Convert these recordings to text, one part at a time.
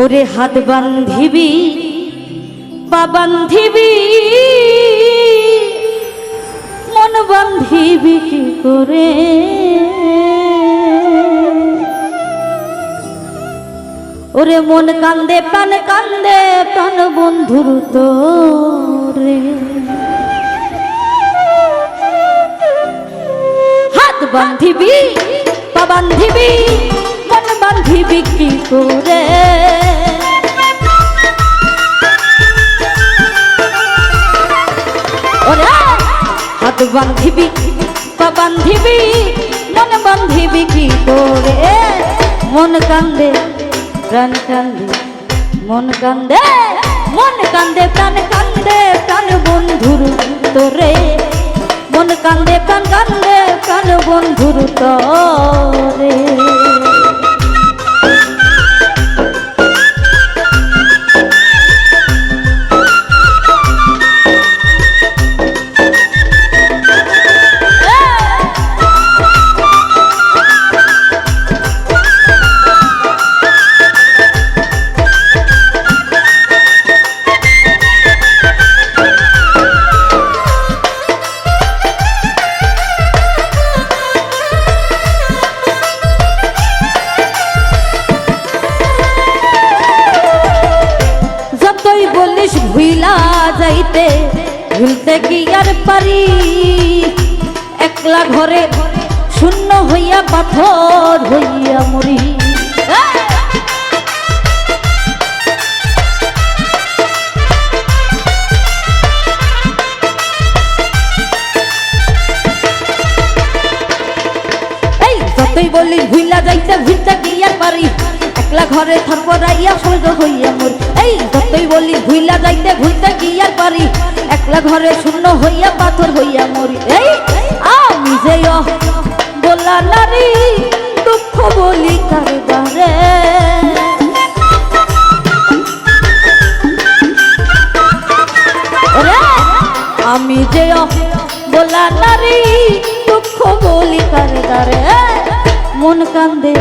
ওরে হাত বান্ধিবি পা বান্ধিবি মন বান্ধিবি কি করে, ওরে মন কান্দে প্রাণ বন্ধুর তোরে। হাত বান্ধিবি পা বান্ধিবি মন বান্ধিবি কি করে, ওরে হাত বান্ধিবি পা বান্ধিবি মন বান্ধিবি কি করে, মন কান্দে প্রাণ কান্দে মন কান্দে প্রাণ বন্ধুর তোরে, মন কান্দে প্রাণ বন্ধুর তোরে। ভুইলা যাইতে ভুলতে কি আর পারি, একলা ঘরে শূন্য হইয়া পাথর হইয়া মরি। এই যতই বলি ভুইলা যাইতে ভুলতে কি আর পারি, একলা ঘরে থরপরাইয়া সহ্য হইয়া মরি। এই যতই বলি ভুইলা যাইতে ভুলতে কি আর পারি, একলা ঘরে শূন্য হইয়া পাথর হইয়া মরি। এই আমি যে বলা নারী দুঃখ বলি কারবারে, আমি যে বলা নারী দুঃখ বলি কারবারে। মন কান্দে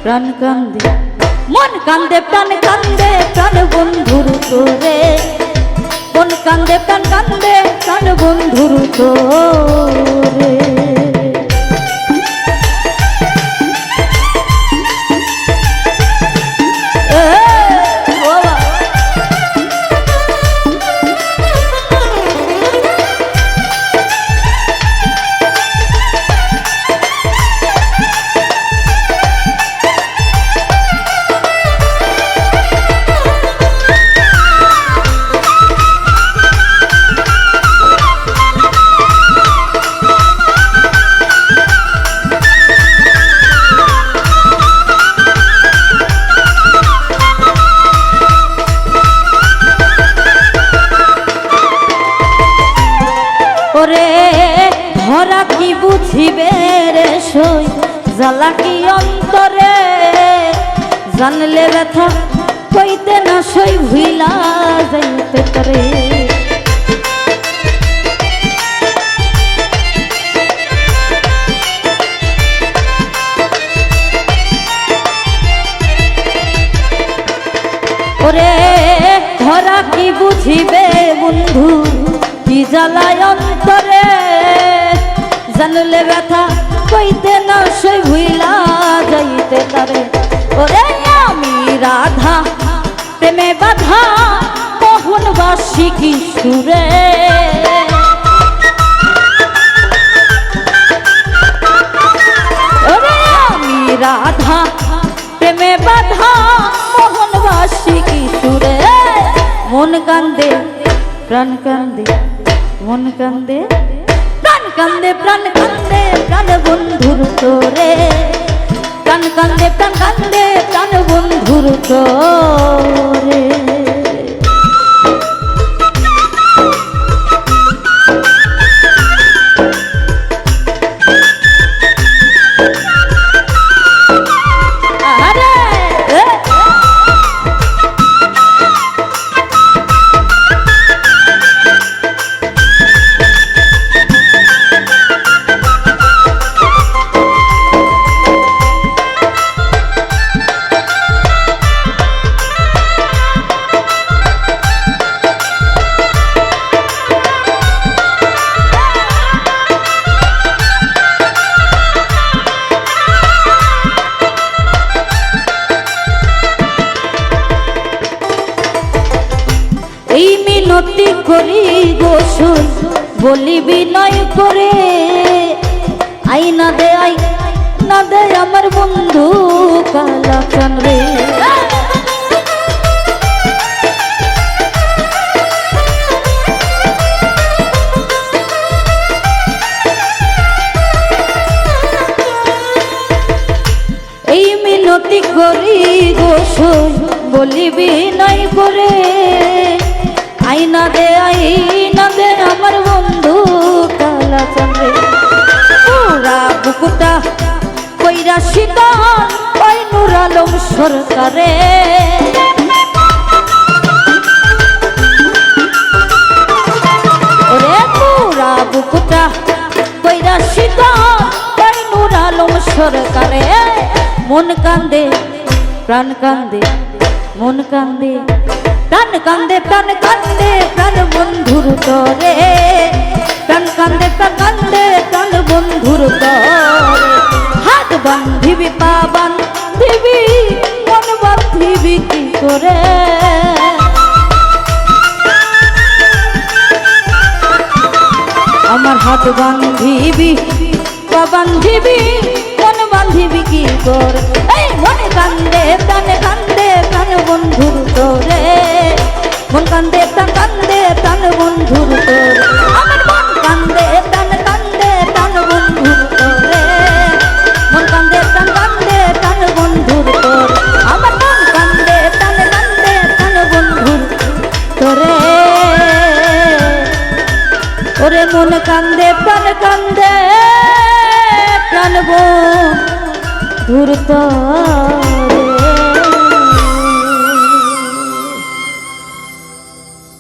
প্রাণ কান্দে মন কান্দে প্রাণ বন্ধুর তোরে, মন কান্দে প্রাণ বন্ধুর তোরে। ওরে ধরা কি বুঝিবে রে সই জ্বালা কি অন্তরে, জানলে ব্যথা কইতে না সই ভুইলা যাইতে পারে। ওরে ধরা কি বুঝিবে বন্ধু কি জ্বালায় অন্তরে, জানলে ব্যথা কইতে না সই ভুইলা যাইতে পারে। ওরে আমি রাধা প্রেমে বাধা মোহনবাসী কি সুরে, ওরে আমি রাধা প্রেমে বাধা মোহনবাসী কি সুরে। মন কান্দে প্রাণ কান্দে মন কান্দে প্রাণ বন্ধুর তোরে, প্রাণ কান্দে প্রাণ বন্ধুর তোরে। করি গোসল বলি বিনয় করে, আইনা দে আইনা দে আমার বন্ধু কালাচান রে। এই মিনতি করি গোসল বলি বিনয় করে, আইনা দে আমার বন্ধু কালাচান রে। পুরা বুকুটা কইরা শীতল ওই নূর আলম সরকারে, ওরে পুরা বুকুটা কইরা শীতল ওই নূর আলম সরকারে। মন কান্দে প্রাণ কান্দে, মন কান্দে প্রাণ কান্দে, প্রাণ কান্দে প্রাণ বন্ধুর তরে, প্রাণ কান্দে প্রাণ কান্দে প্রাণ বন্ধুর তরে। হাত বান্ধিবি পা বান্ধিবি মন বান্ধিবি কি করে, আমার হাত বান্ধিবি পা বান্ধিবি মন বান্ধিবি কি করে। এই মনে কান্দে প্রাণে কান্দে প্রাণ বন্ধুর তোরে, মন কান্দে প্রাণ কান্দে প্রাণ বন্ধুর তোরে, আমার মন কান্দে প্রাণ কান্দে প্রাণ বন্ধুর তোরে, মন কান্দে প্রাণ কান্দে প্রাণ বন্ধুর তোরে, আমার মন কান্দে প্রাণ কান্দে প্রাণ বন্ধুর তোরে। ওরে মন কান্দে প্রাণ কান্দে প্রাণ বন্ধুর তোরে।